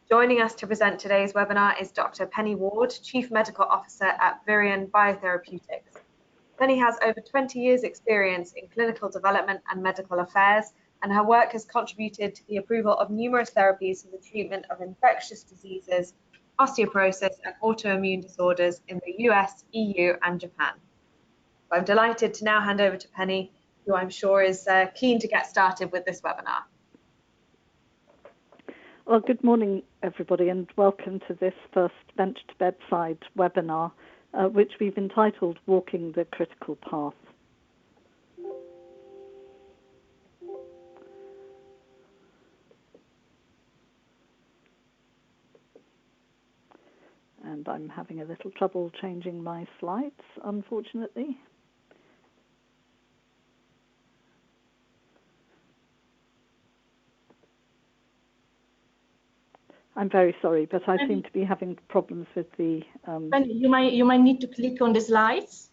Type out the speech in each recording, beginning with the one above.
Joining us to present today's webinar is Dr. Penny Ward, Chief Medical Officer at Virion Biotherapeutics. Penny has over 20 years' experience in clinical development and medical affairs, and her work has contributed to the approval of numerous therapies for the treatment of infectious diseases, osteoporosis, and autoimmune disorders in the US, EU, and Japan. I'm delighted to now hand over to Penny, who I'm sure is keen to get started with this webinar. Well, good morning, everybody, and welcome to this first Bench to Bedside webinar, which we've entitled Walking the Critical Path. And I'm having a little trouble changing my slides, unfortunately. I'm very sorry, but I seem to be having problems with the. You might need to click on the slides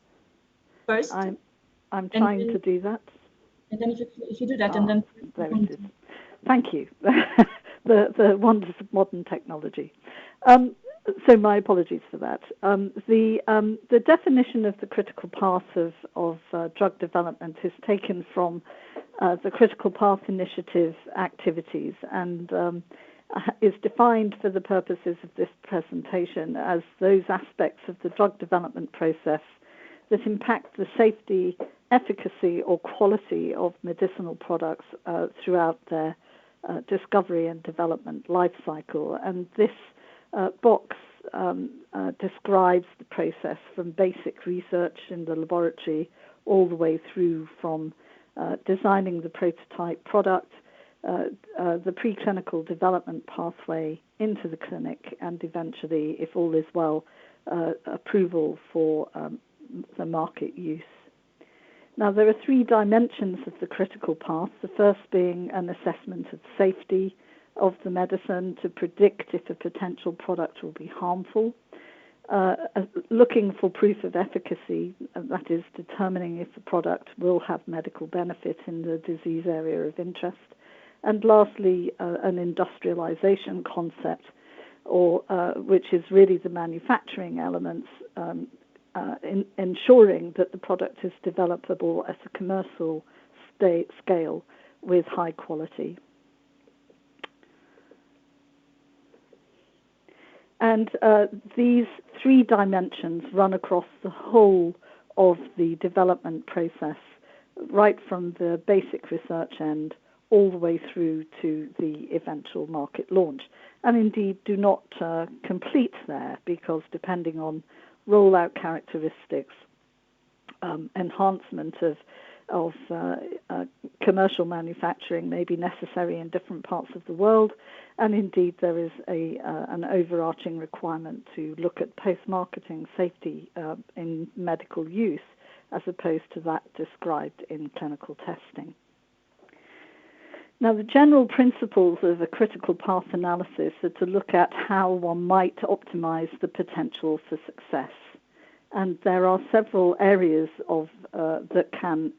first. I'm trying to do that. And then if you do that, and then there it is. Thank you. the wonders of modern technology. So my apologies for that. The definition of the critical path of drug development is taken from the Critical Path Initiative activities and is defined for the purposes of this presentation as those aspects of the drug development process that impact the safety, efficacy, or quality of medicinal products throughout their discovery and development life cycle. And this box describes the process from basic research in the laboratory all the way through from designing the prototype product, the preclinical development pathway into the clinic, and eventually, if all is well, approval for the market use. Now, there are three dimensions of the critical path, the first being an assessment of safety of the medicine to predict if a potential product will be harmful, looking for proof of efficacy, that is, determining if the product will have medical benefit in the disease area of interest, and lastly, an industrialization concept, or which is really the manufacturing elements, ensuring that the product is developable at a commercial scale with high quality. And these three dimensions run across the whole of the development process, right from the basic research end all the way through to the eventual market launch, and indeed do not complete there, because depending on rollout characteristics, enhancement of commercial manufacturing may be necessary in different parts of the world, and indeed there is an overarching requirement to look at post-marketing safety in medical use as opposed to that described in clinical testing. Now, the general principles of a critical path analysis are to look at how one might optimize the potential for success. And there are several areas that can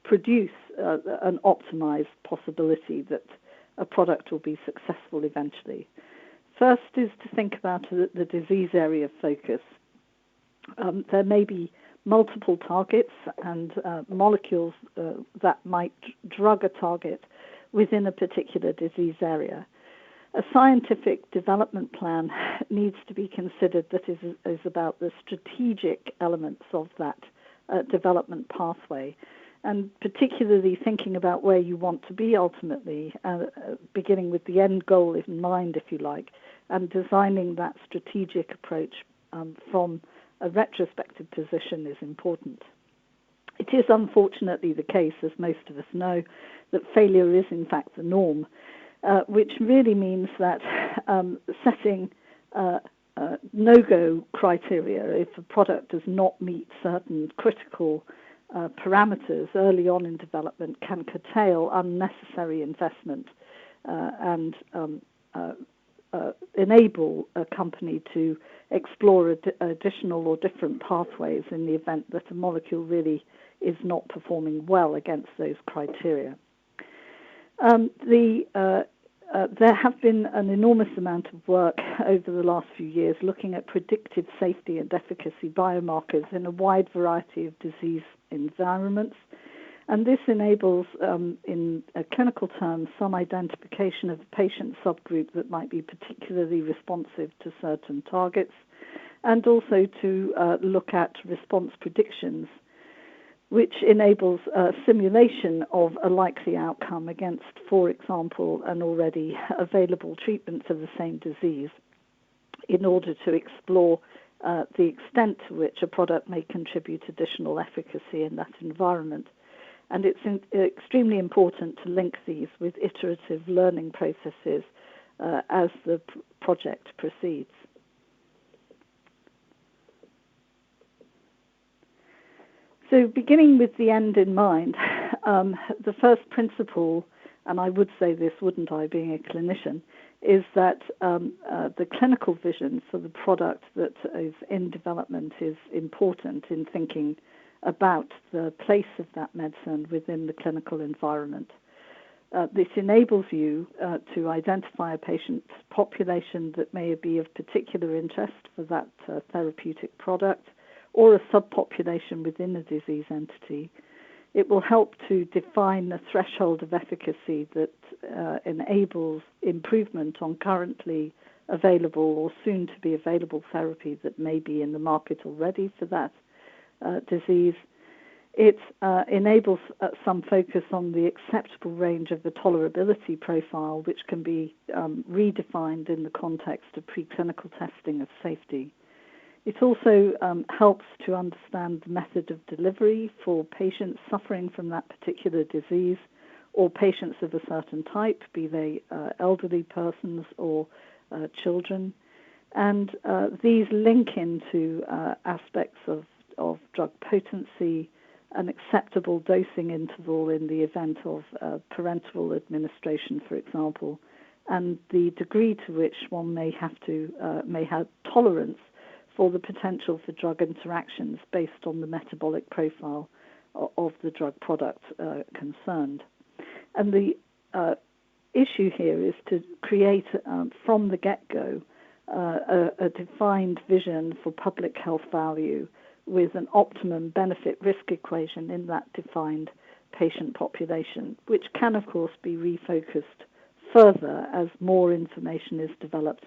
produce an optimized possibility that a product will be successful eventually. First is to think about the disease area of focus. There may be multiple targets and molecules that might drug a target within a particular disease area. A scientific development plan needs to be considered that is about the strategic elements of that development pathway, and particularly thinking about where you want to be ultimately, beginning with the end goal in mind, if you like, and designing that strategic approach from a retrospective position is important. It is unfortunately the case, as most of us know, that failure is in fact the norm, which really means that setting no-go criteria if a product does not meet certain critical parameters early on in development can curtail unnecessary investment and enable a company to explore additional or different pathways in the event that a molecule really is not performing well against those criteria. The there have been an enormous amount of work over the last few years looking at predictive safety and efficacy biomarkers in a wide variety of disease environments. And this enables, in clinical terms, some identification of a patient subgroup that might be particularly responsive to certain targets, and also to look at response predictions, which enables simulation of a likely outcome against, for example, an already available treatment for the same disease, in order to explore the extent to which a product may contribute additional efficacy in that environment. And it's extremely important to link these with iterative learning processes as the project proceeds. So beginning with the end in mind, the first principle, and I would say this, wouldn't I, being a clinician, is that the clinical vision for the product that is in development is important in thinking about the place of that medicine within the clinical environment. This enables you to identify a patient population that may be of particular interest for that therapeutic product, or a subpopulation within a disease entity. It will help to define a threshold of efficacy that enables improvement on currently available or soon to be available therapy that may be in the market already for that disease. It enables some focus on the acceptable range of the tolerability profile, which can be redefined in the context of preclinical testing of safety. It also helps to understand the method of delivery for patients suffering from that particular disease, or patients of a certain type, be they elderly persons or children. And these link into aspects of drug potency, an acceptable dosing interval in the event of parenteral administration, for example, and the degree to which one may have tolerance for the potential for drug interactions based on the metabolic profile of the drug product concerned. And the issue here is to create from the get-go a defined vision for public health value with an optimum benefit-risk equation in that defined patient population, which can, of course, be refocused further as more information is developed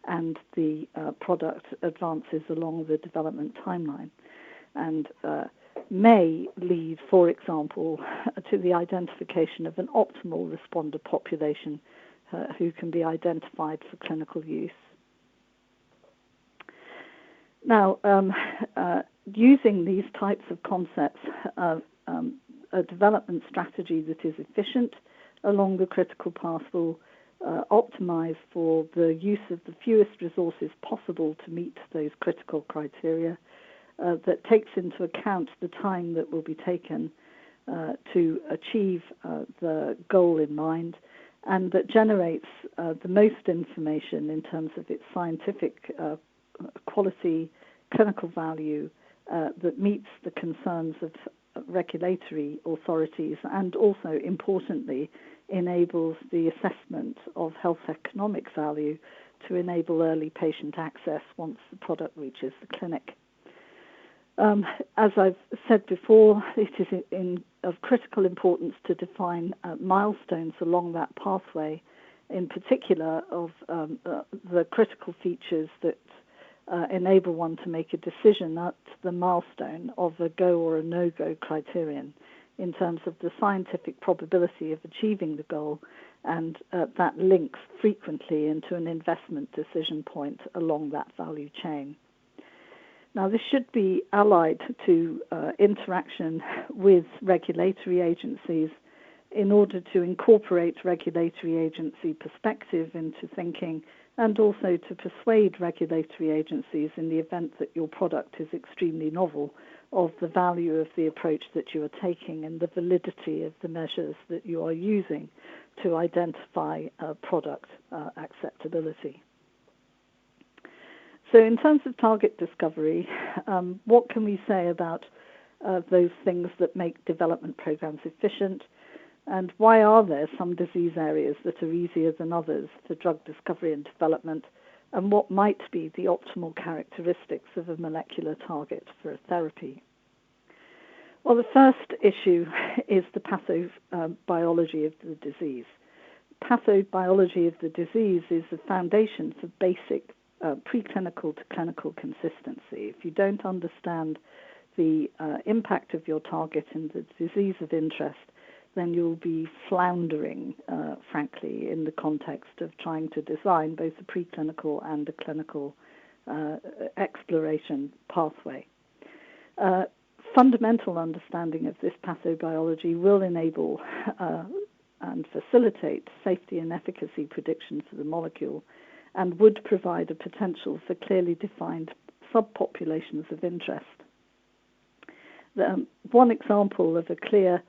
and the product advances along the development timeline, and may lead, for example, to the identification of an optimal responder population who can be identified for clinical use. Now, using these types of concepts, a development strategy that is efficient along the critical path will optimize for the use of the fewest resources possible to meet those critical criteria, that takes into account the time that will be taken to achieve the goal in mind, and that generates the most information in terms of its scientific quality, clinical value, that meets the concerns of regulatory authorities, and also, importantly, enables the assessment of health economic value to enable early patient access once the product reaches the clinic. As I've said before, it is of critical importance to define milestones along that pathway, in particular of the critical features that enable one to make a decision at the milestone of a go or a no-go criterion in terms of the scientific probability of achieving the goal, and that links frequently into an investment decision point along that value chain. Now, this should be allied to interaction with regulatory agencies in order to incorporate regulatory agency perspective into thinking, and also to persuade regulatory agencies in the event that your product is extremely novel of the value of the approach that you are taking and the validity of the measures that you are using to identify product acceptability. So in terms of target discovery, what can we say about those things that make development programs efficient? And why are there some disease areas that are easier than others for drug discovery and development? And what might be the optimal characteristics of a molecular target for a therapy? Well, the first issue is the pathobiology of the disease. Pathobiology of the disease is the foundation for basic preclinical to clinical consistency. If you don't understand the impact of your target in the disease of interest, then you'll be floundering, frankly, in the context of trying to design both a preclinical and a clinical exploration pathway. Fundamental understanding of this pathobiology will enable and facilitate safety and efficacy prediction for the molecule, and would provide a potential for clearly defined subpopulations of interest. One example of a clear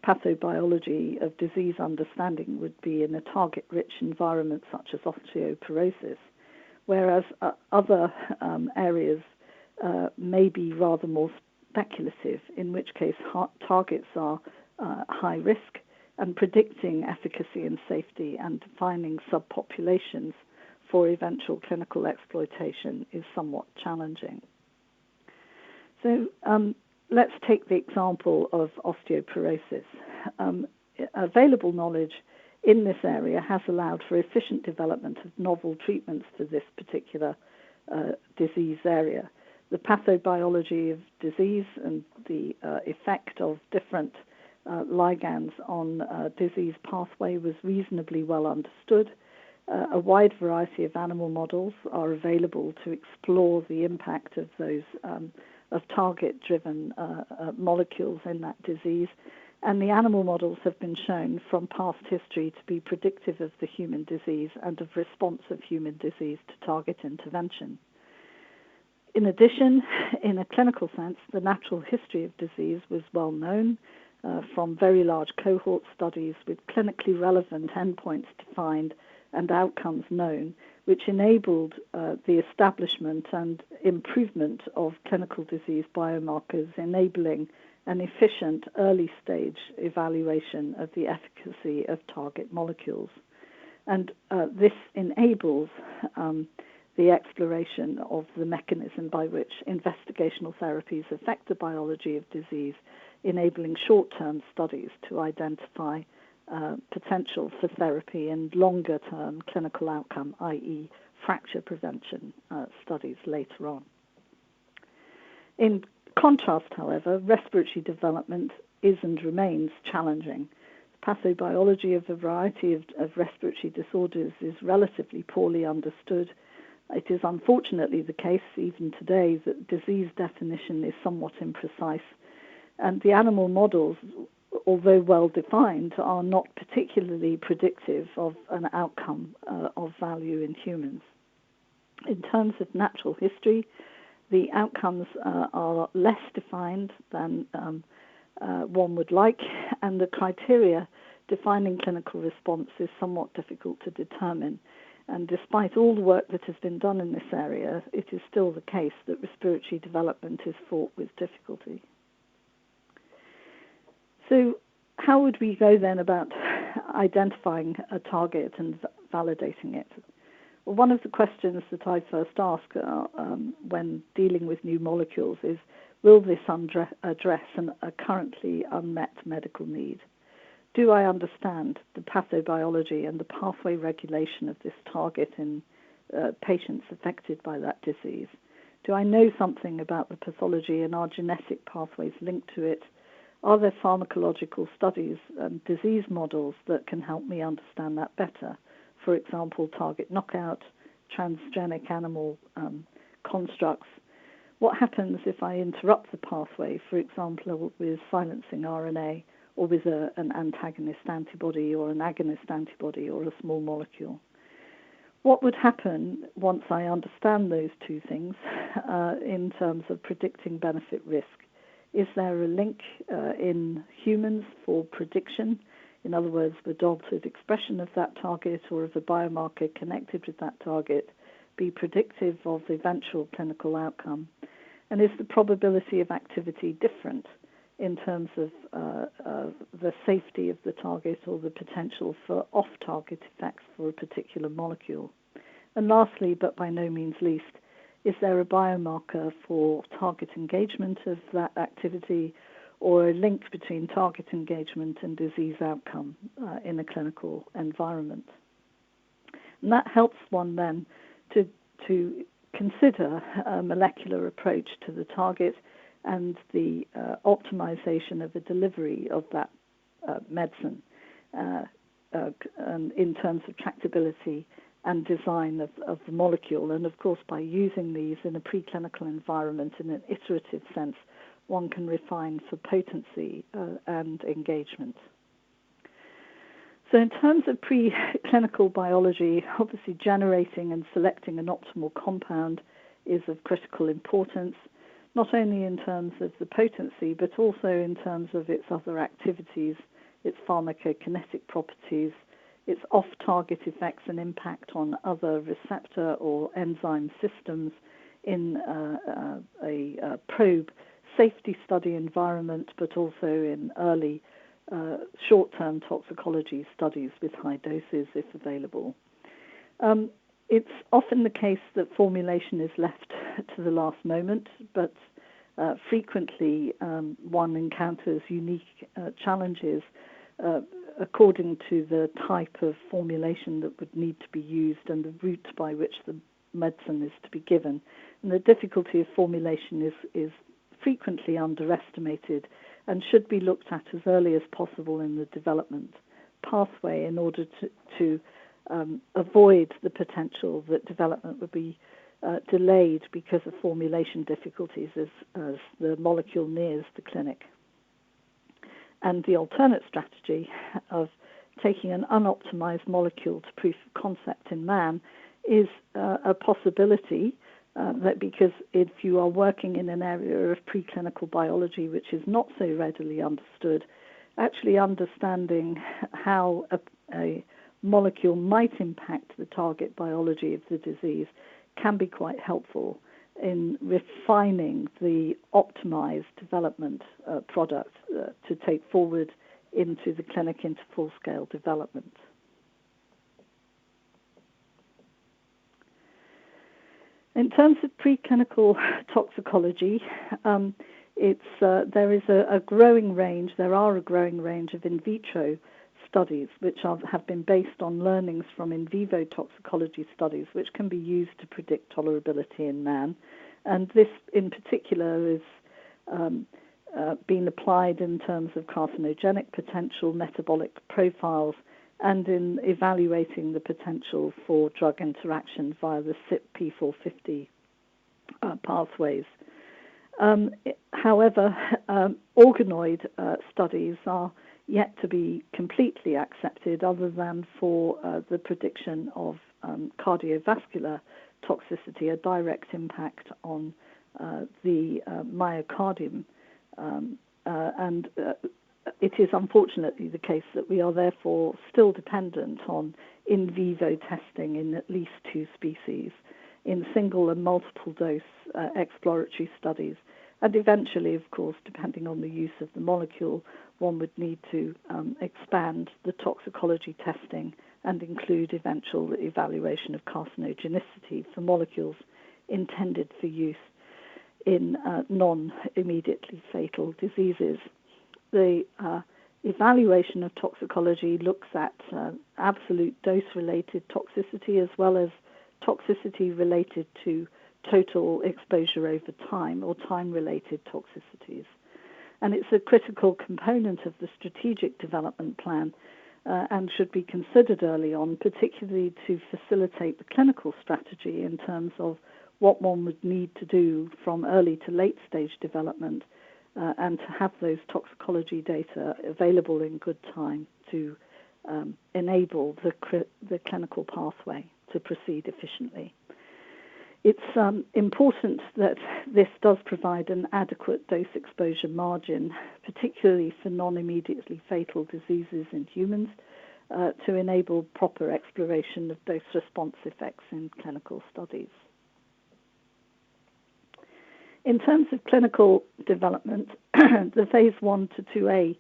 pathobiology of disease understanding would be in a target-rich environment such as osteoporosis, whereas other areas may be rather more speculative, in which case targets are high risk, and predicting efficacy and safety and defining subpopulations for eventual clinical exploitation is somewhat challenging. So let's take the example of osteoporosis. Available knowledge in this area has allowed for efficient development of novel treatments for this particular disease area. The pathobiology of disease and the effect of different ligands on disease pathway was reasonably well understood. A wide variety of animal models are available to explore the impact of those of target-driven molecules in that disease, and the animal models have been shown from past history to be predictive of the human disease and of response of human disease to target intervention. In addition, in a clinical sense, the natural history of disease was well known from very large cohort studies with clinically relevant endpoints defined and outcomes known, which enabled the establishment and improvement of clinical disease biomarkers, enabling an efficient early-stage evaluation of the efficacy of target molecules. And this enables the exploration of the mechanism by which investigational therapies affect the biology of disease, enabling short-term studies to identify potential for therapy and longer-term clinical outcome, i.e. fracture prevention studies later on. In contrast, however, respiratory development is and remains challenging. Pathobiology of a variety of respiratory disorders is relatively poorly understood. It is unfortunately the case, even today, that disease definition is somewhat imprecise, and the animal models, although well-defined, are not particularly predictive of an outcome of value in humans. In terms of natural history, the outcomes are less defined than one would like, and the criteria defining clinical response is somewhat difficult to determine. And despite all the work that has been done in this area, it is still the case that respiratory development is fraught with difficulty. So how would we go then about identifying a target and validating it? Well, one of the questions that I first ask when dealing with new molecules is, will this address a currently unmet medical need? Do I understand the pathobiology and the pathway regulation of this target in patients affected by that disease? Do I know something about the pathology and our genetic pathways linked to it? Are there pharmacological studies and disease models that can help me understand that better? For example, target knockout, transgenic animal constructs. What happens if I interrupt the pathway, for example, with silencing RNA or with an antagonist antibody or an agonist antibody or a small molecule? What would happen once I understand those two things in terms of predicting benefit risk? Is there a link in humans for prediction? In other words, the dog's expression of that target or of a biomarker connected with that target be predictive of eventual clinical outcome? And is the probability of activity different in terms of the safety of the target or the potential for off-target effects for a particular molecule. And lastly, but by no means least, is there a biomarker for target engagement of that activity or a link between target engagement and disease outcome in a clinical environment? And that helps one then to consider a molecular approach to the target and the optimization of the delivery of that medicine and in terms of tractability and design of the molecule. And of course, by using these in a preclinical environment in an iterative sense, one can refine for potency and engagement. So in terms of preclinical biology, obviously generating and selecting an optimal compound is of critical importance, not only in terms of the potency, but also in terms of its other activities, its pharmacokinetic properties, its off-target effects and impact on other receptor or enzyme systems in a probe safety study environment, but also in early short-term toxicology studies with high doses if available. It's often the case that formulation is left to the last moment, but frequently one encounters unique challenges according to the type of formulation that would need to be used and the route by which the medicine is to be given. And the difficulty of formulation is frequently underestimated and should be looked at as early as possible in the development pathway in order to avoid the potential that development would be delayed because of formulation difficulties as the molecule nears the clinic. And the alternate strategy of taking an unoptimized molecule to proof of concept in man is a possibility that because if you are working in an area of preclinical biology which is not so readily understood, actually understanding how a molecule might impact the target biology of the disease can be quite helpful in refining the optimized development product to take forward into the clinic into full-scale development. In terms of preclinical toxicology, there is a growing range. There are a growing range of in vitro studies which have been based on learnings from in vivo toxicology studies, which can be used to predict tolerability in man. And this, in particular, is being applied in terms of carcinogenic potential, metabolic profiles, and in evaluating the potential for drug interaction via the CYP-P450 pathways. However, organoid studies are yet to be completely accepted other than for the prediction of cardiovascular toxicity, a direct impact on the myocardium. And it is unfortunately the case that we are therefore still dependent on in vivo testing in at least 2 species, in single and multiple dose exploratory studies. And eventually, of course, depending on the use of the molecule, one would need to expand the toxicology testing and include eventual evaluation of carcinogenicity for molecules intended for use in non-immediately fatal diseases. The evaluation of toxicology looks at absolute dose-related toxicity as well as toxicity related to total exposure over time or time-related toxicities. And it's a critical component of the strategic development plan and should be considered early on, particularly to facilitate the clinical strategy in terms of what one would need to do from early to late stage development and to have those toxicology data available in good time to enable the clinical pathway to proceed efficiently. It's important that this does provide an adequate dose exposure margin, particularly for non-immediately fatal diseases in humans, to enable proper exploration of dose-response effects in clinical studies. In terms of clinical development, the phase 1 to 2A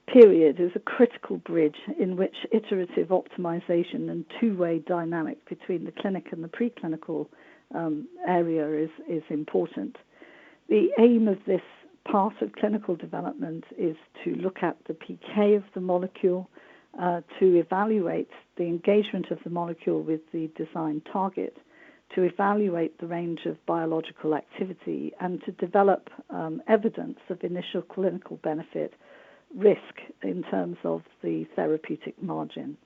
period is a critical bridge in which iterative optimization and two-way dynamic between the clinic and the preclinical area is important. The aim of this part of clinical development is to look at the PK of the molecule, to evaluate the engagement of the molecule with the design target, to evaluate the range of biological activity, and to develop evidence of initial clinical benefit risk in terms of the therapeutic margin.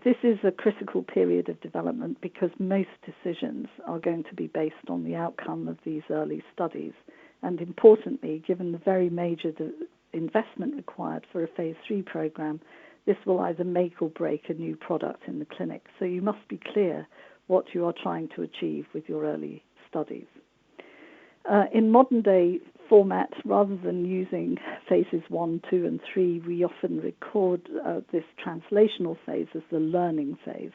This is a critical period of development because most decisions are going to be based on the outcome of these early studies. And importantly, given the very major investment required for a phase 3 program, this will either make or break a new product in the clinic. So you must be clear what you are trying to achieve with your early studies. In modern day format, rather than using phases 1, 2, and 3, we often record this translational phase as the learning phase.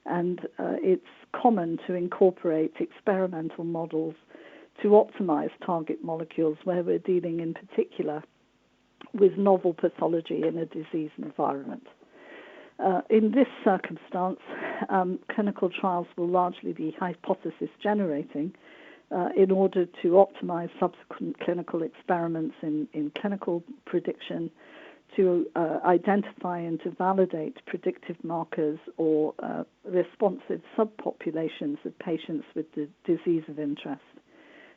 And it's common to incorporate experimental models to optimize target molecules where we're dealing in particular with novel pathology in a disease environment. In this circumstance, clinical trials will largely be hypothesis generating in order to optimize subsequent clinical experiments in clinical prediction, to identify and to validate predictive markers or responsive subpopulations of patients with the disease of interest.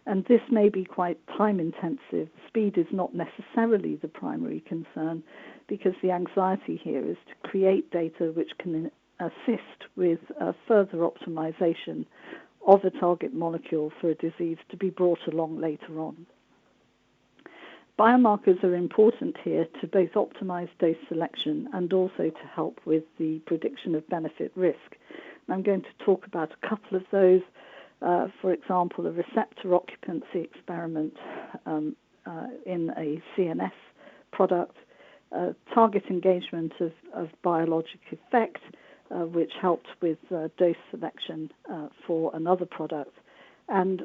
And this may be quite time-intensive. Speed is not necessarily the primary concern because the anxiety here is to create data which can assist with further optimization of a target molecule for a disease to be brought along later on. Biomarkers are important here to both optimize dose selection and also to help with the prediction of benefit risk. And I'm going to talk about a couple of those. For example, a receptor occupancy experiment in a CNS product, target engagement of biologic effect, which helped with dose selection for another product. And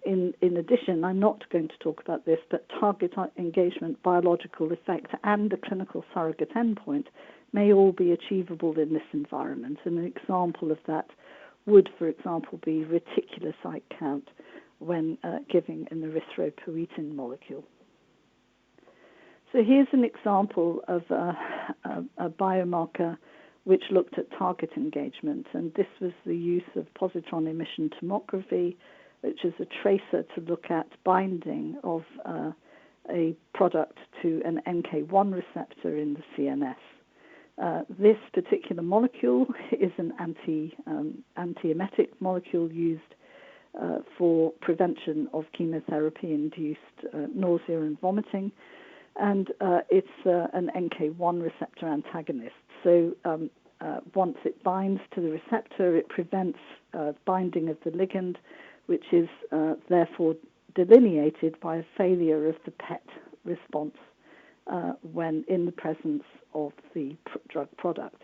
in addition, I'm not going to talk about this, but target engagement, biological effect, and a clinical surrogate endpoint may all be achievable in this environment. And an example of that would, for example, be reticulocyte count when giving an erythropoietin molecule. So here's an example of a biomarker which looked at target engagement, and this was the use of positron emission tomography, which is a tracer to look at binding of a product to an NK1 receptor in the CNS. This particular molecule is an antiemetic molecule used for prevention of chemotherapy-induced nausea and vomiting, and it's an NK1 receptor antagonist. So once it binds to the receptor, it prevents binding of the ligand, which is therefore delineated by a failure of the PET response when in the presence of the drug product.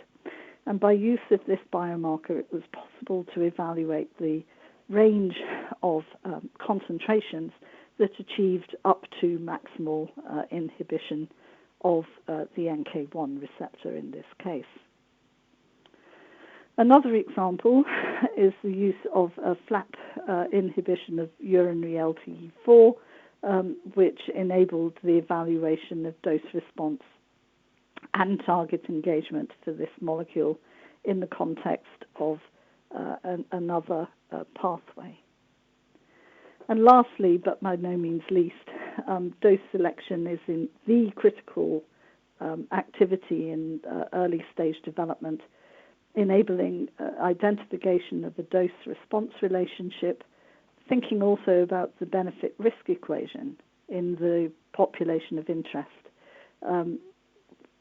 And by use of this biomarker, it was possible to evaluate the range of concentrations that achieved up to maximal inhibition of the NK1 receptor in this case. Another example is the use of a flap inhibition of urinary LTE4, which enabled the evaluation of dose response and target engagement for this molecule in the context of another pathway. And lastly, but by no means least, dose selection is in the critical activity in early stage development, enabling identification of a dose-response relationship, thinking also about the benefit-risk equation in the population of interest,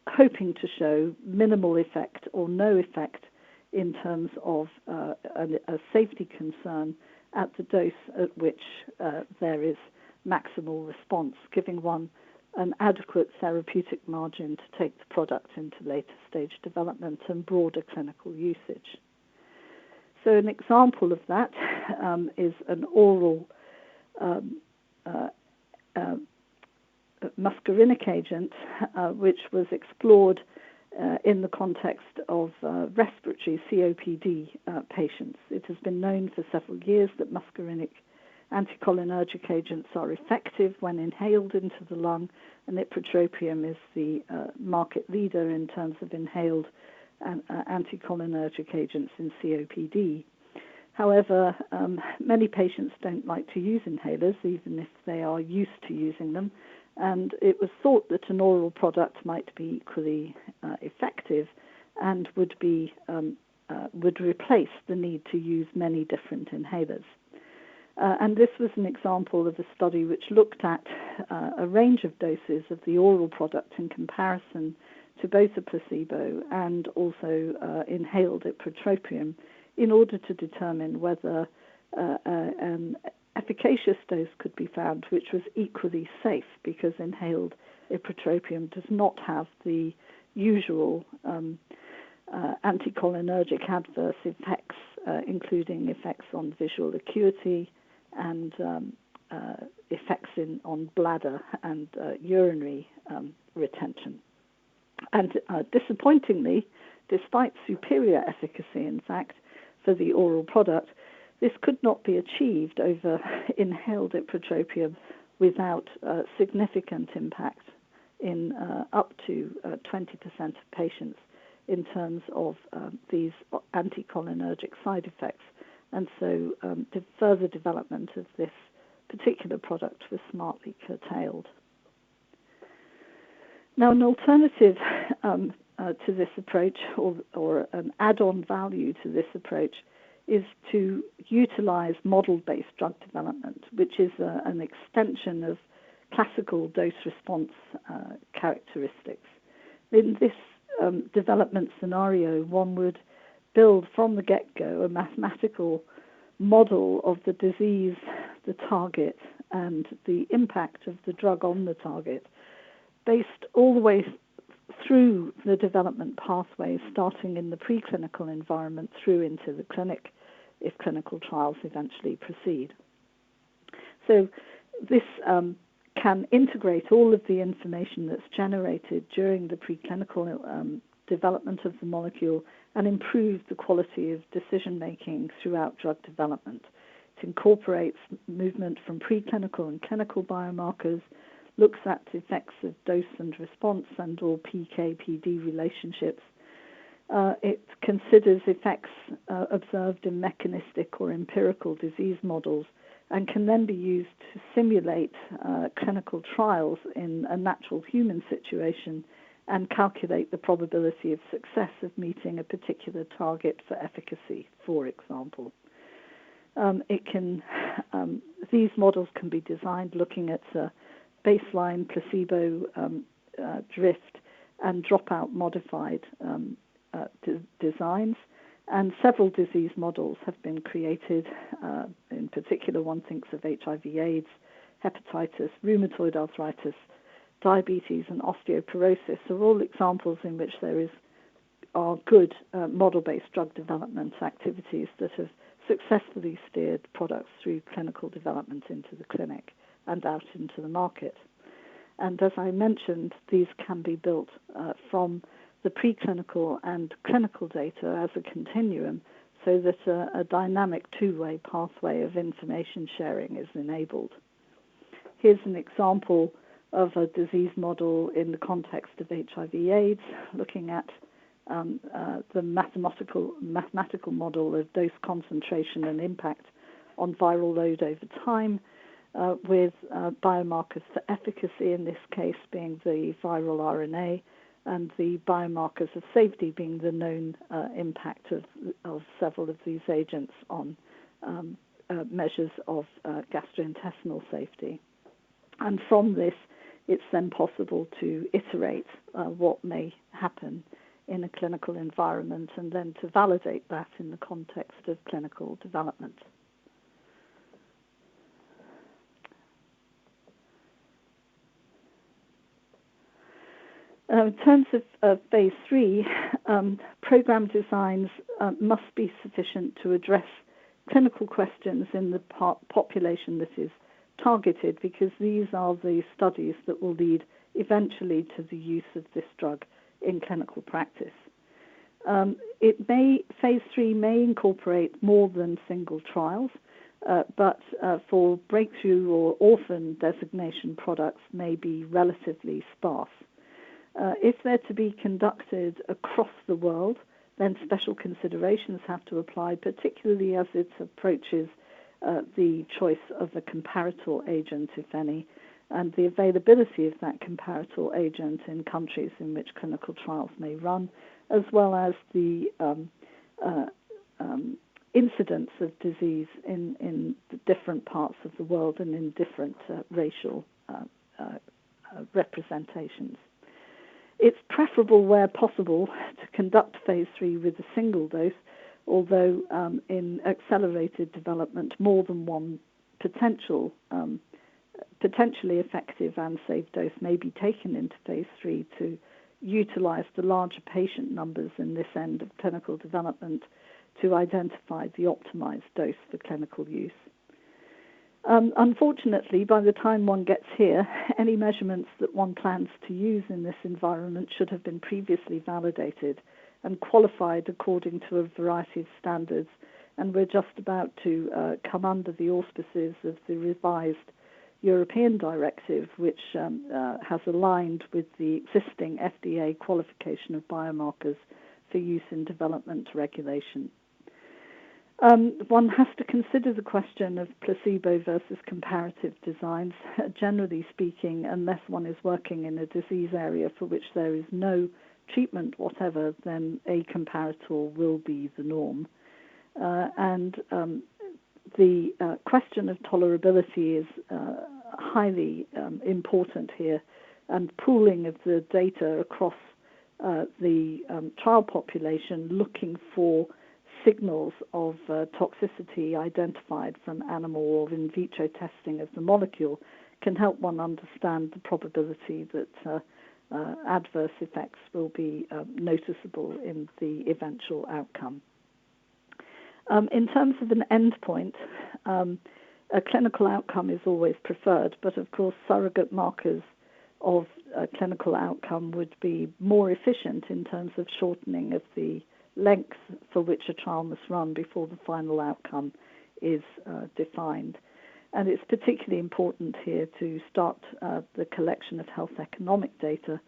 hoping to show minimal effect or no effect in terms of a safety concern at the dose at which there is maximal response, giving one an adequate therapeutic margin to take the product into later stage development and broader clinical usage. So an example of that is an oral muscarinic agent, which was explored in the context of respiratory COPD patients. It has been known for several years that muscarinic anticholinergic agents are effective when inhaled into the lung, and ipratropium is the market leader in terms of inhaled anticholinergic agents in COPD. However, many patients don't like to use inhalers, even if they are used to using them, and it was thought that an oral product might be equally effective and would replace the need to use many different inhalers. And this was an example of a study which looked at a range of doses of the oral product in comparison to both a placebo and also inhaled ipratropium in order to determine whether an efficacious dose could be found which was equally safe, because inhaled ipratropium does not have the usual anticholinergic adverse effects, including effects on visual acuity and effects on bladder and urinary retention. And disappointingly, despite superior efficacy, in fact, for the oral product, this could not be achieved over inhaled ipratropium without significant impact in up to 20% of patients in terms of these anticholinergic side effects. And so the further development of this particular product was smartly curtailed. Now, an alternative to this approach, or an add-on value to this approach, is to utilize model-based drug development, which is an extension of classical dose-response characteristics. In this development scenario, one would build from the get-go a mathematical model of the disease, the target, and the impact of the drug on the target, based all the way through the development pathway, starting in the preclinical environment through into the clinic, if clinical trials eventually proceed. So this can integrate all of the information that's generated during the preclinical development of the molecule and improve the quality of decision-making throughout drug development. It incorporates movement from preclinical and clinical biomarkers, looks at effects of dose and response and or PK-PD relationships. It considers effects observed in mechanistic or empirical disease models and can then be used to simulate clinical trials in a natural human situation and calculate the probability of success of meeting a particular target for efficacy, for example. These models can be designed looking at baseline placebo drift and dropout modified designs, and several disease models have been created. In particular, one thinks of HIV/AIDS, hepatitis, rheumatoid arthritis, diabetes, and osteoporosis are all examples in which there are good model-based drug development activities that have successfully steered products through clinical development into the clinic and out into the market. And as I mentioned, these can be built from the preclinical and clinical data as a continuum, so that a dynamic two-way pathway of information sharing is enabled. Here's an example of a disease model in the context of HIV/AIDS, looking at the mathematical model of dose concentration and impact on viral load over time, with biomarkers for efficacy, in this case being the viral RNA, and the biomarkers of safety being the known impact of several of these agents on measures of gastrointestinal safety. And from this, it's then possible to iterate what may happen in a clinical environment and then to validate that in the context of clinical development. In terms of phase 3, program designs must be sufficient to address clinical questions in the population that is targeted because these are the studies that will lead eventually to the use of this drug in clinical practice. Phase 3 may incorporate more than single trials, but for breakthrough or orphan designation products may be relatively sparse. If they're to be conducted across the world, then special considerations have to apply, particularly as it approaches the choice of a comparator agent, if any, and the availability of that comparator agent in countries in which clinical trials may run, as well as the incidence of disease in the different parts of the world and in different racial representations. It's preferable where possible to conduct phase 3 with a single dose, although in accelerated development, more than one potentially effective and safe dose may be taken into phase 3 to utilize the larger patient numbers in this end of clinical development to identify the optimized dose for clinical use. Unfortunately, by the time one gets here, any measurements that one plans to use in this environment should have been previously validated and qualified according to a variety of standards, and we're just about to come under the auspices of the revised European directive, which has aligned with the existing FDA qualification of biomarkers for use in development regulation. One has to consider the question of placebo versus comparative designs. Generally speaking, unless one is working in a disease area for which there is no treatment whatever, then a comparator will be the norm. The question of tolerability is highly important here, and pooling of the data across the trial population looking for signals of toxicity identified from animal or in vitro testing of the molecule can help one understand the probability that adverse effects will be noticeable in the eventual outcome. In terms of an endpoint, a clinical outcome is always preferred, but of course surrogate markers of a clinical outcome would be more efficient in terms of shortening of the length for which a trial must run before the final outcome is defined. And it's particularly important here to start the collection of health economic data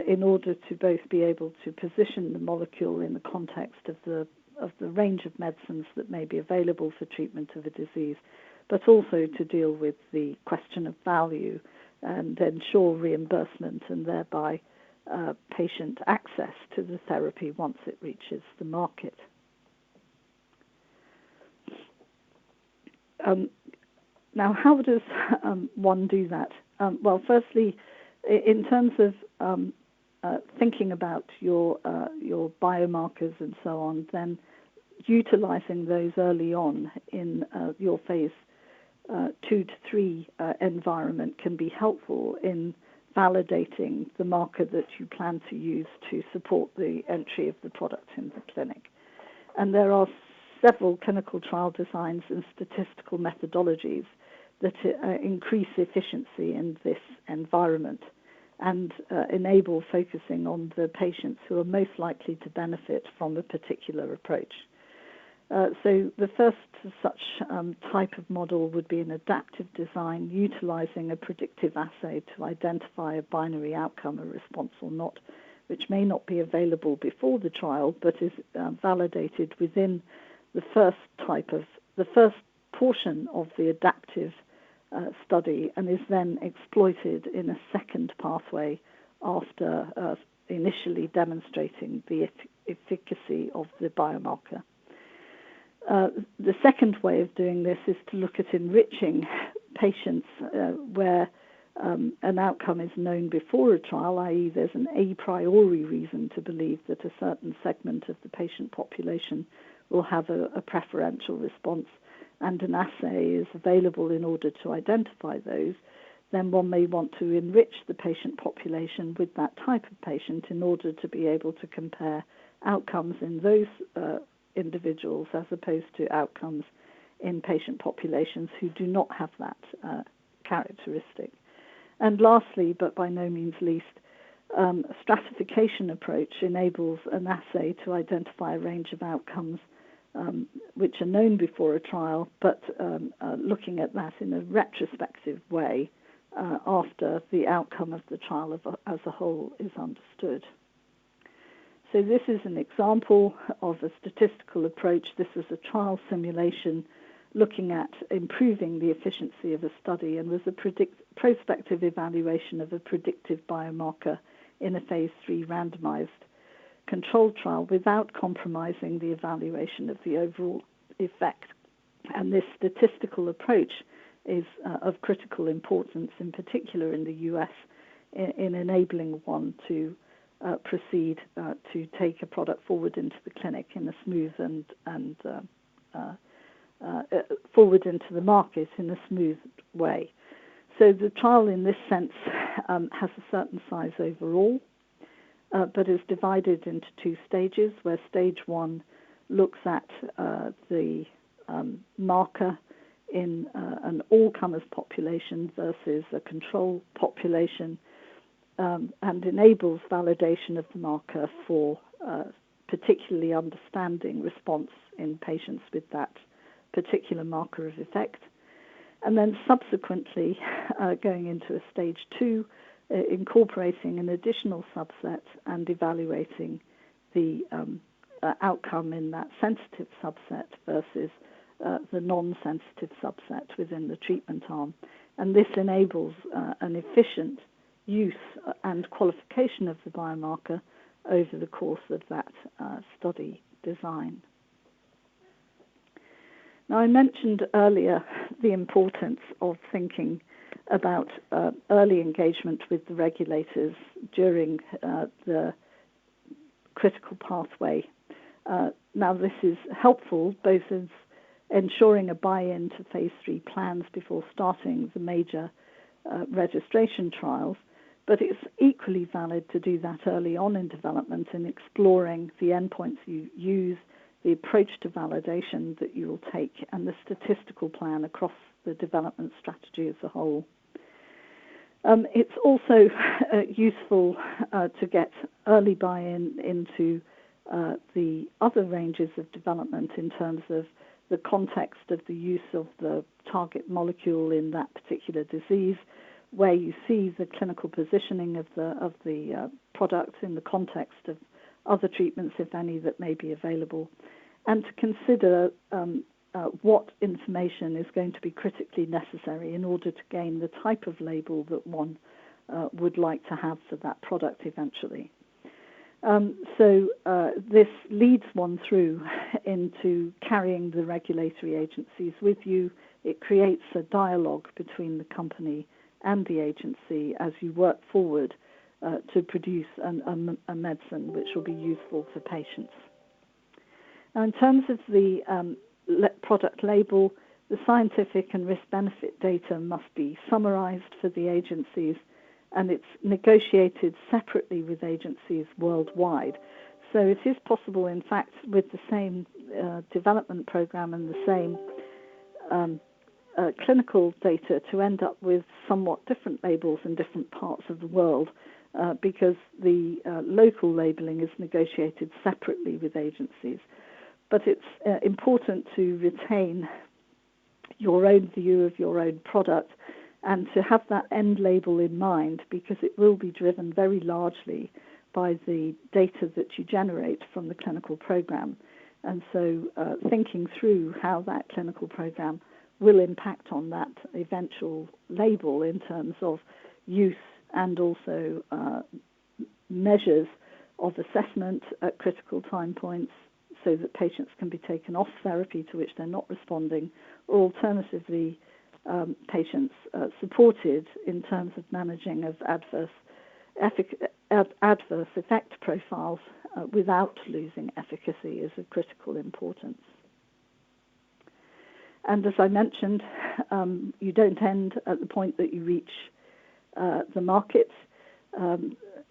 in order to both be able to position the molecule in the context of the range of medicines that may be available for treatment of a disease, but also to deal with the question of value and ensure reimbursement and thereby patient access to the therapy once it reaches the market. Now, how does one do that? Well, firstly, in terms of thinking about your biomarkers and so on, then utilizing those early on in your phase 2 to 3 environment can be helpful in validating the marker that you plan to use to support the entry of the product in the clinic. And there are several clinical trial designs and statistical methodologies that increase efficiency in this environment and enable focusing on the patients who are most likely to benefit from a particular approach. So the first such type of model would be an adaptive design utilizing a predictive assay to identify a binary outcome, a response or not, which may not be available before the trial, but is validated within the first portion of the adaptive study and is then exploited in a second pathway after initially demonstrating the efficacy of the biomarker. The second way of doing this is to look at enriching patients where an outcome is known before a trial, i.e. there's an a priori reason to believe that a certain segment of the patient population will have a preferential response, and an assay is available in order to identify those. Then one may want to enrich the patient population with that type of patient in order to be able to compare outcomes in those individuals as opposed to outcomes in patient populations who do not have that characteristic. And lastly, but by no means least, a stratification approach enables an assay to identify a range of outcomes which are known before a trial, but looking at that in a retrospective way after the outcome of the trial as a whole is understood. So this is an example of a statistical approach. This was a trial simulation looking at improving the efficiency of a study and was a prospective evaluation of a predictive biomarker in a phase 3 randomized controlled trial without compromising the evaluation of the overall effect. And this statistical approach is of critical importance, in particular in the US, in enabling one to proceed to take a product forward into the clinic in a smooth and forward into the market in a smooth way. So the trial in this sense has a certain size overall, but is divided into 2 stages, where stage 1 looks at the marker in an all-comers population versus a control population, and enables validation of the marker for particularly understanding response in patients with that particular marker of effect. And then subsequently going into a stage 2, incorporating an additional subset and evaluating the outcome in that sensitive subset versus the non-sensitive subset within the treatment arm. And this enables an efficient use and qualification of the biomarker over the course of that study design. Now, I mentioned earlier the importance of thinking about early engagement with the regulators during the critical pathway. Now, this is helpful both as ensuring a buy-in to phase 3 plans before starting the major registration trials, but it's equally valid to do that early on in development in exploring the endpoints you use, the approach to validation that you will take, and the statistical plan across the development strategy as a whole. It's also useful to get early buy-in into the other ranges of development in terms of the context of the use of the target molecule in that particular disease, where you see the clinical positioning of the product in the context of other treatments, if any, that may be available, and to consider what information is going to be critically necessary in order to gain the type of label that one would like to have for that product eventually. So this leads one through into carrying the regulatory agencies with you. It creates a dialogue between the company and the agency as you work forward to produce a medicine which will be useful for patients. Now, in terms of the product label, the scientific and risk-benefit data must be summarized for the agencies, and it's negotiated separately with agencies worldwide. So it is possible, in fact, with the same development program and the same clinical data to end up with somewhat different labels in different parts of the world because the local labeling is negotiated separately with agencies. But it's important to retain your own view of your own product and to have that end label in mind, because it will be driven very largely by the data that you generate from the clinical program. And so thinking through how that clinical program will impact on that eventual label in terms of use and also measures of assessment at critical time points, so that patients can be taken off therapy to which they're not responding, or alternatively patients supported in terms of managing of adverse effect profiles without losing efficacy is of critical importance. And as I mentioned, you don't end at the point that you reach the market.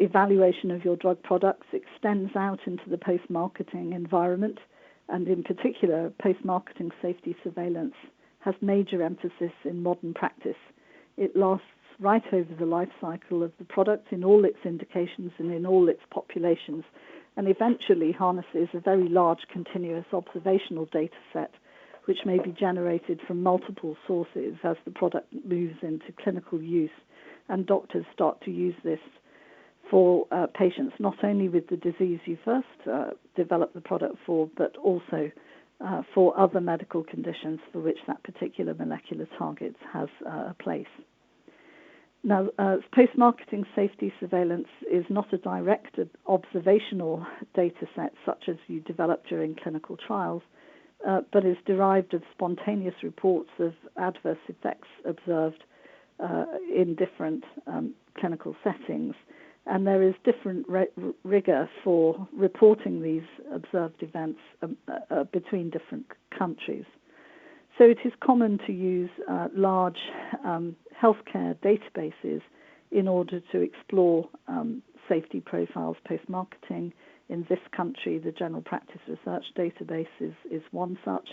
Evaluation of your drug products extends out into the post-marketing environment, and in particular, post-marketing safety surveillance has major emphasis in modern practice It lasts right over the life cycle of the product in all its indications and in all its populations, and eventually harnesses a very large continuous observational data set which may be generated from multiple sources as the product moves into clinical use, and doctors start to use this for patients not only with the disease you first developed the product for, but also for other medical conditions for which that particular molecular target has a place. Now, post-marketing safety surveillance is not a direct observational data set such as you develop during clinical trials, but is derived of spontaneous reports of adverse effects observed in different clinical settings. And there is different rigor for reporting these observed events between different countries. So it is common to use large healthcare databases in order to explore safety profiles post-marketing. In this country, the General Practice Research Database is one such.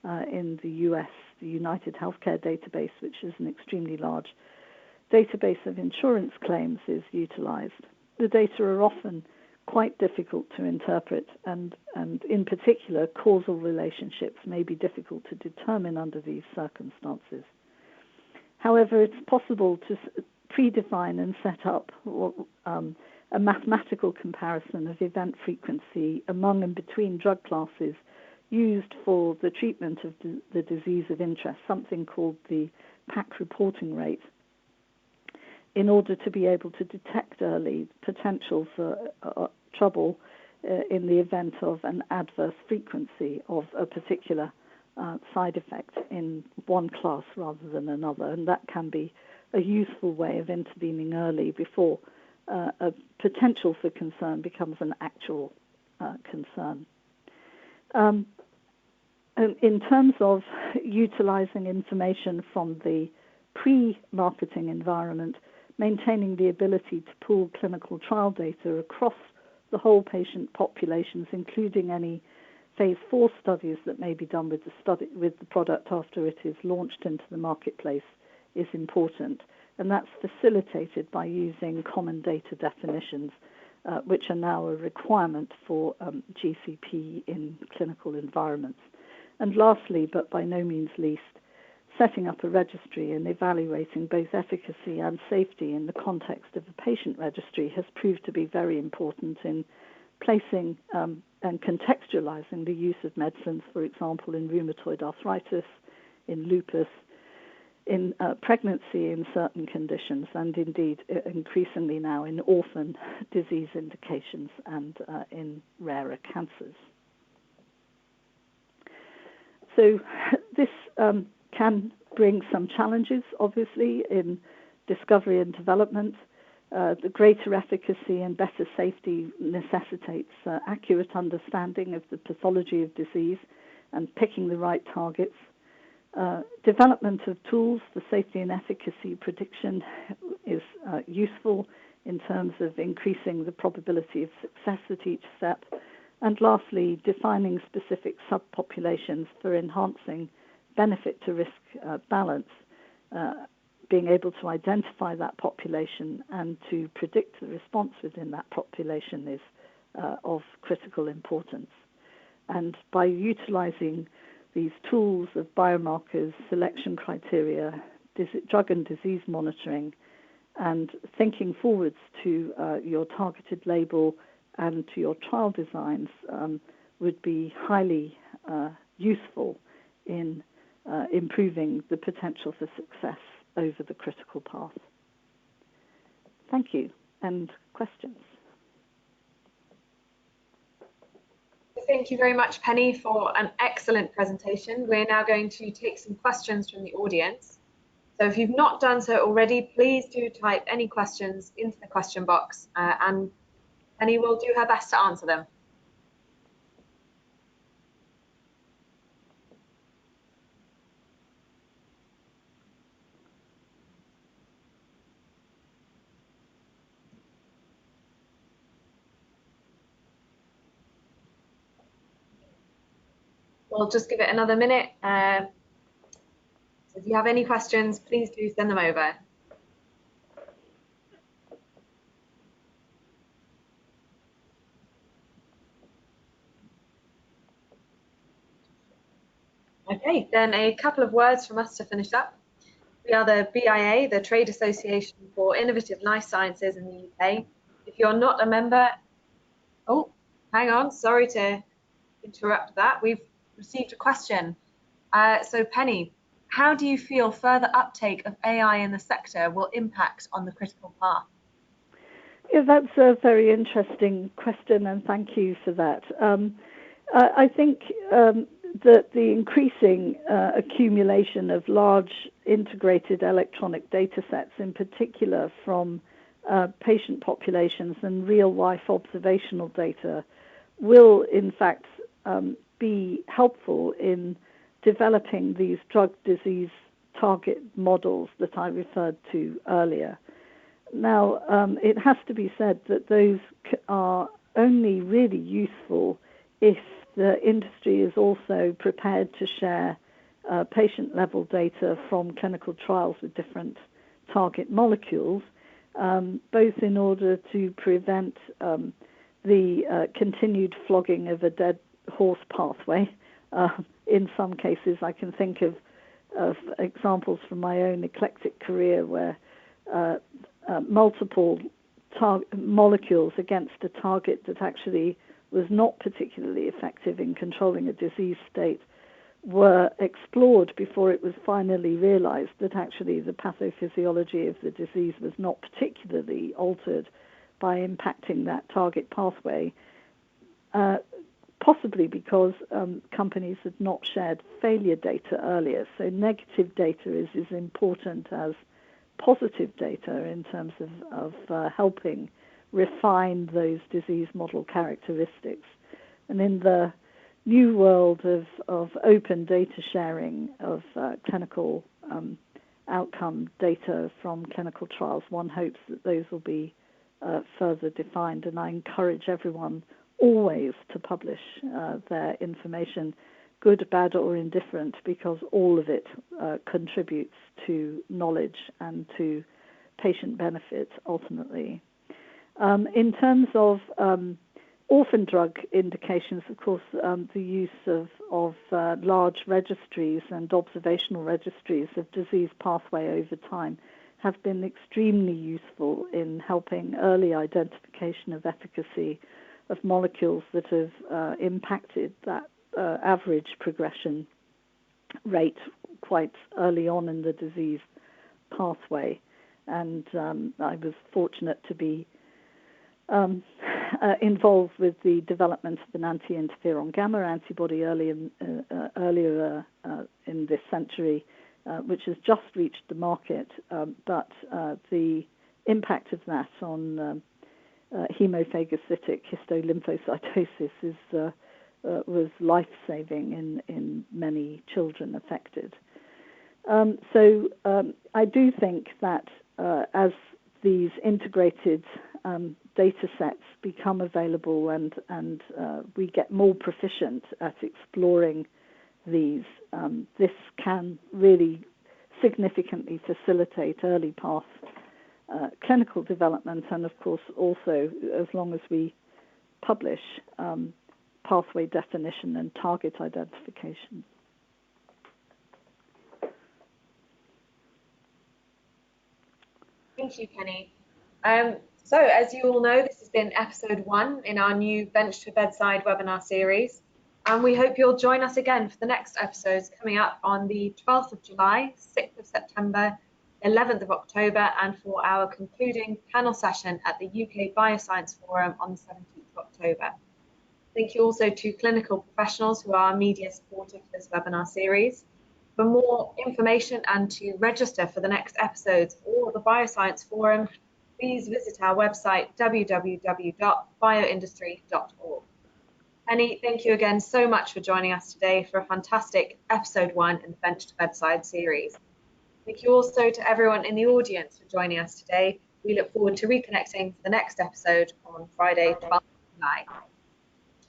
In the US, the United Healthcare Database, which is an extremely large database of insurance claims, is utilized. The data are often quite difficult to interpret, and in particular, causal relationships may be difficult to determine under these circumstances. However, it's possible to predefine and set up a mathematical comparison of event frequency among and between drug classes used for the treatment of the disease of interest, something called the PAC reporting rate, in order to be able to detect early potential for trouble in the event of an adverse frequency of a particular side effect in one class rather than another. And that can be a useful way of intervening early before a potential for concern becomes an actual concern. In terms of utilizing information from the pre-marketing environment, maintaining the ability to pool clinical trial data across the whole patient populations, including any phase 4 studies that may be done with the product after it is launched into the marketplace, is important. And that's facilitated by using common data definitions, which are now a requirement for GCP in clinical environments. And lastly, but by no means least, setting up a registry and evaluating both efficacy and safety in the context of a patient registry has proved to be very important in placing and contextualizing the use of medicines, for example, in rheumatoid arthritis, in lupus, in pregnancy in certain conditions, and indeed increasingly now in orphan disease indications and in rarer cancers. So this can bring some challenges, obviously, in discovery and development. The greater efficacy and better safety necessitates accurate understanding of the pathology of disease and picking the right targets. Development of tools for safety and efficacy prediction is useful in terms of increasing the probability of success at each step. And lastly, defining specific subpopulations for enhancing benefit to risk balance, being able to identify that population and to predict the response within that population is of critical importance. And by utilizing these tools of biomarkers, selection criteria, drug and disease monitoring, and thinking forwards to your targeted label and to your trial designs would be highly useful in improving the potential for success over the critical path. Thank you. And questions? Thank you very much, Penny, for an excellent presentation. We're now going to take some questions from the audience. So if you've not done so already, please do type any questions into the question box and Penny will do her best to answer them. We'll just give it another minute. So if you have any questions, please do send them over. Okay, then a couple of words from us to finish up. We are the BIA, the Trade Association for Innovative Life Sciences in the UK. If you're not a member, oh, hang on, sorry to interrupt that. We've received a question. So Penny, how do you feel further uptake of AI in the sector will impact on the critical path? Yeah, that's a very interesting question, and thank you for that. I think that the increasing accumulation of large integrated electronic data sets, in particular from patient populations and real-life observational data, will in fact be helpful in developing these drug disease target models that I referred to earlier. Now, it has to be said that those are only really useful if the industry is also prepared to share patient-level data from clinical trials with different target molecules, both in order to prevent the continued flogging of a dead horse pathway. In some cases, I can think of examples from my own eclectic career where multiple molecules against a target that actually was not particularly effective in controlling a disease state were explored before it was finally realized that actually the pathophysiology of the disease was not particularly altered by impacting that target pathway, possibly because companies had not shared failure data earlier. So negative data is as important as positive data in terms of helping refine those disease model characteristics. And in the new world of open data sharing of clinical outcome data from clinical trials, one hopes that those will be further defined. And I encourage everyone always to publish their information, good, bad, or indifferent, because all of it contributes to knowledge and to patient benefit ultimately. In terms of orphan drug indications, of course, the use of large registries and observational registries of disease pathway over time have been extremely useful in helping early identification of efficacy of molecules that have impacted that average progression rate quite early on in the disease pathway. And I was fortunate to be involved with the development of an anti-interferon gamma antibody earlier in this century, which has just reached the market, but the impact of that on hemophagocytic histolymphocytosis was life-saving in many children affected. So I do think that as these integrated data sets become available and we get more proficient at exploring these, this can really significantly facilitate early path clinical development, and of course also, as long as we publish, pathway definition and target identification. Thank you, Penny. So as you all know, this has been episode 1 in our new Bench to Bedside webinar series. And we hope you'll join us again for the next episodes coming up on the 12th of July, 6th of September, 11th of October, and for our concluding panel session at the UK Bioscience Forum on the 17th of October. Thank you also to clinical professionals who are media supportive for this webinar series. For more information and to register for the next episodes or the Bioscience Forum, please visit our website www.bioindustry.org. Penny, thank you again so much for joining us today for a fantastic episode 1 in the Bench to Bedside series. Thank you also to everyone in the audience for joining us today. We look forward to reconnecting for the next episode on Friday, 12th of July.